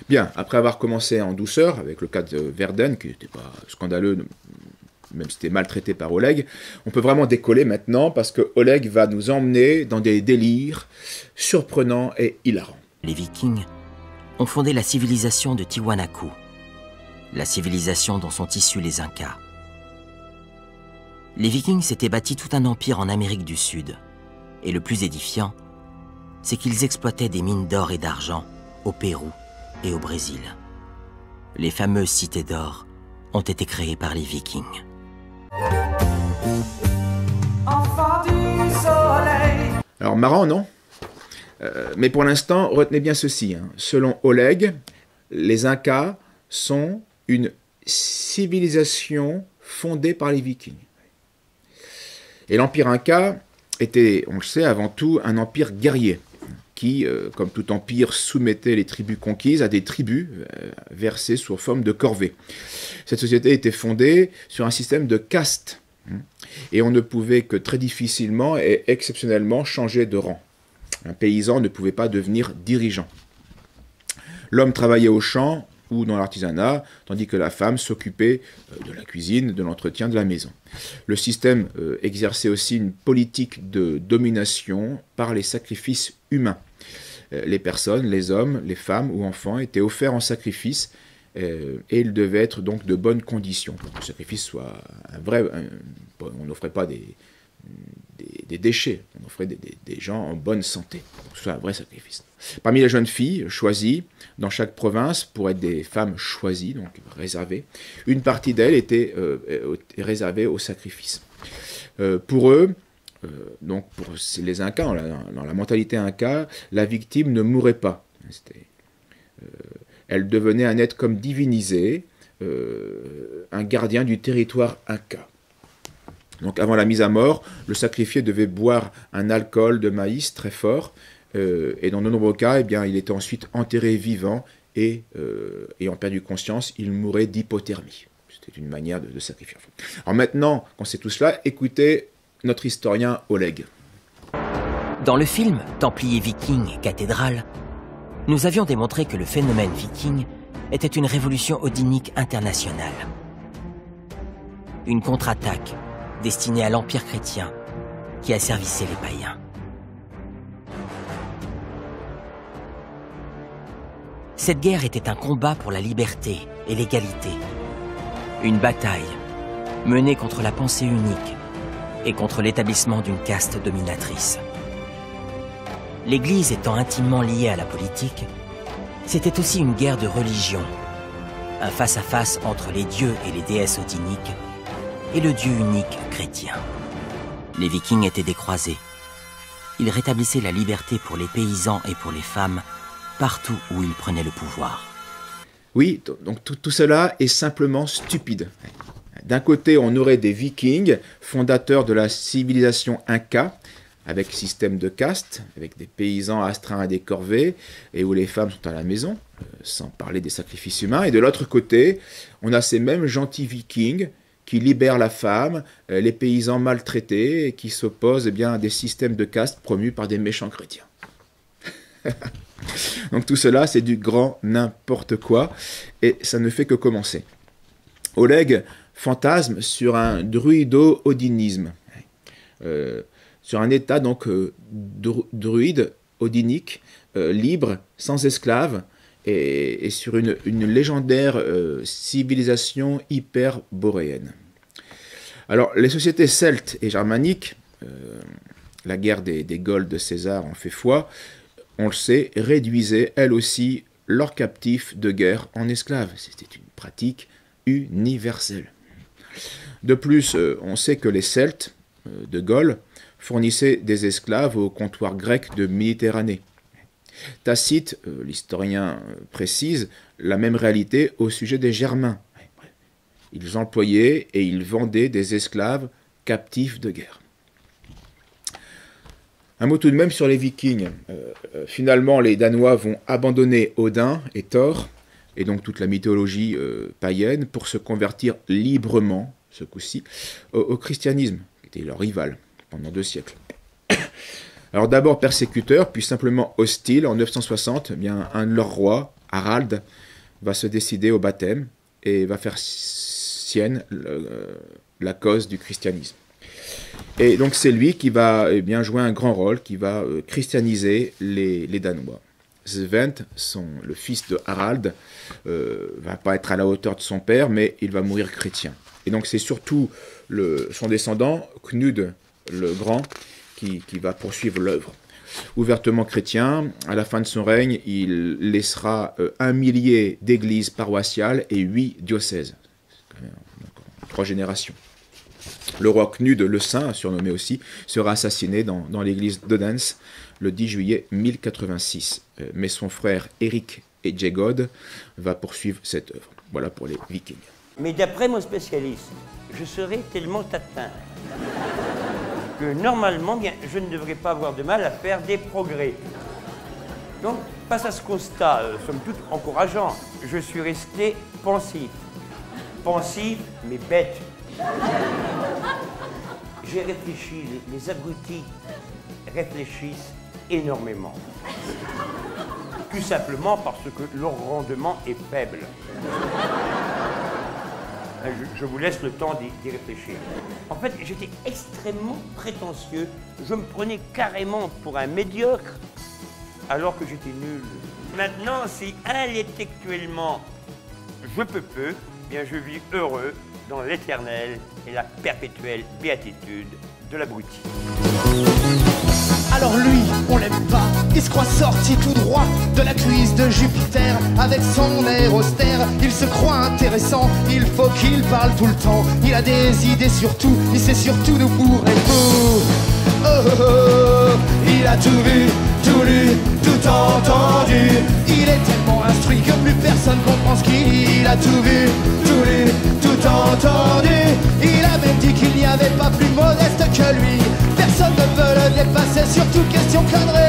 Bien, après avoir commencé en douceur, avec le cas de Verden, qui n'était pas scandaleux, même si c'était maltraité par Oleg, on peut vraiment décoller maintenant, parce que Oleg va nous emmener dans des délires surprenants et hilarants. Les Vikings ont fondé la civilisation de Tiwanaku, la civilisation dont sont issus les Incas. Les Vikings s'étaient bâtis tout un empire en Amérique du Sud, et le plus édifiant, c'est qu'ils exploitaient des mines d'or et d'argent au Pérou et au Brésil. Les fameuses cités d'or ont été créées par les Vikings. Enfant du soleil. Alors marrant, non? Mais pour l'instant, retenez bien ceci. Selon Oleg, les Incas sont une civilisation fondée par les Vikings. Et l'empire Inca était, on le sait, avant tout un empire guerrier, qui, comme tout empire, soumettait les tribus conquises à des tribus versées sous forme de corvées. Cette société était fondée sur un système de castes, et on ne pouvait que très difficilement et exceptionnellement changer de rang. Un paysan ne pouvait pas devenir dirigeant. L'homme travaillait au champ ou dans l'artisanat, tandis que la femme s'occupait de la cuisine, de l'entretien de la maison. Le système exerçait aussi une politique de domination par les sacrifices humains. Les personnes, les hommes, les femmes ou enfants étaient offerts en sacrifice et ils devaient être donc de bonnes conditions pour que le sacrifice soit un vrai... on n'offrait pas des déchets, on offrait des gens en bonne santé, pour que ce soit un vrai sacrifice. Parmi les jeunes filles choisies dans chaque province, pour être des femmes choisies, donc réservées, une partie d'elles était réservée au sacrifice. Pour eux, donc pour les Incas, dans la mentalité Inca, la victime ne mourait pas. Elle devenait un être comme divinisé, un gardien du territoire Inca. Donc avant la mise à mort, le sacrifié devait boire un alcool de maïs très fort, et dans de nombreux cas, eh bien, il était ensuite enterré vivant, et ayant perdu conscience, il mourait d'hypothermie. C'était une manière de sacrifier. Alors maintenant, quand c'est tout cela, écoutez notre historien Oleg. Dans le film « Templiers vikings et cathédrale », nous avions démontré que le phénomène viking était une révolution odinique internationale. Une contre-attaque destinée à l'empire chrétien qui asservissait les païens. Cette guerre était un combat pour la liberté et l'égalité. Une bataille menée contre la pensée unique et contre l'établissement d'une caste dominatrice. L'Église étant intimement liée à la politique, c'était aussi une guerre de religion, un face-à-face entre les dieux et les déesses odiniques et le Dieu unique chrétien. Les Vikings étaient des croisés. Ils rétablissaient la liberté pour les paysans et pour les femmes partout où ils prenaient le pouvoir. Oui, donc tout cela est simplement stupide. D'un côté, on aurait des Vikings, fondateurs de la civilisation Inca, avec système de caste, avec des paysans astreints à des corvées, et où les femmes sont à la maison, sans parler des sacrifices humains. Et de l'autre côté, on a ces mêmes gentils Vikings qui libèrent la femme, les paysans maltraités, et qui s'opposent à des systèmes de caste promus par des méchants chrétiens. Donc tout cela, c'est du grand n'importe quoi, et ça ne fait que commencer. Oleg fantasme sur un druido-odinisme, sur un état donc druide, odinique, libre, sans esclaves, et sur une légendaire civilisation hyperboréenne. Alors, les sociétés celtes et germaniques, la guerre des Gaules de César en fait foi, on le sait, réduisaient elles aussi leurs captifs de guerre en esclaves. C'était une pratique universelle. De plus, on sait que les Celtes de Gaule fournissaient des esclaves au comptoir grec de Méditerranée. Tacite, l'historien, précise la même réalité au sujet des Germains. Ils employaient et ils vendaient des esclaves captifs de guerre. Un mot tout de même sur les Vikings. Finalement, les Danois vont abandonner Odin et Thor, et donc toute la mythologie païenne, pour se convertir librement, ce coup-ci, au christianisme, qui était leur rival pendant 2 siècles. Alors d'abord persécuteur, puis simplement hostile, en 960, un de leurs rois, Harald va se décider au baptême et va faire sienne la cause du christianisme. Et donc c'est lui qui va jouer un grand rôle, qui va christianiser les Danois. Svend, le fils de Harald, va pas être à la hauteur de son père, mais il va mourir chrétien. Et donc c'est surtout son descendant, Knud le Grand, qui va poursuivre l'œuvre. Ouvertement chrétien, à la fin de son règne, il laissera 1 millier d'églises paroissiales et 8 diocèses. 3 générations. Le roi Knud le Saint, surnommé aussi, sera assassiné dans l'église d'Odense le 10 juillet 1086. Mais son frère Eric Ejegod va poursuivre cette œuvre. Voilà pour les Vikings. Mais d'après mon spécialiste, je serai tellement atteint que normalement, je ne devrais pas avoir de mal à faire des progrès. Donc, face à ce constat, somme toute encourageant, je suis resté pensif. Pensif, mais bête. J'ai réfléchi, les abrutis réfléchissent énormément. Tout simplement parce que leur rendement est faible. Je vous laisse le temps d'y réfléchir. En fait, j'étais extrêmement prétentieux. Je me prenais carrément pour un médiocre, alors que j'étais nul. Maintenant, si intellectuellement je peux peu, bien je vis heureux dans l'éternelle et la perpétuelle béatitude de l'abruti. Alors lui, on l'aime pas, il se croit sorti tout droit de la cuisse de Jupiter. Avec son air austère, il se croit intéressant, il faut qu'il parle tout le temps. Il a des idées sur tout, il sait surtout nous bourrer beau. Oh, oh, oh, il a tout vu, tout lu, tout entendu. Il est tellement instruit que plus personne comprend ce qu'il dit. Il a tout vu, tout lu, tout entendu. Il a même dit qu'il n'y avait pas plus modeste que lui. Personne ne peut le dépasser, surtout question connerie.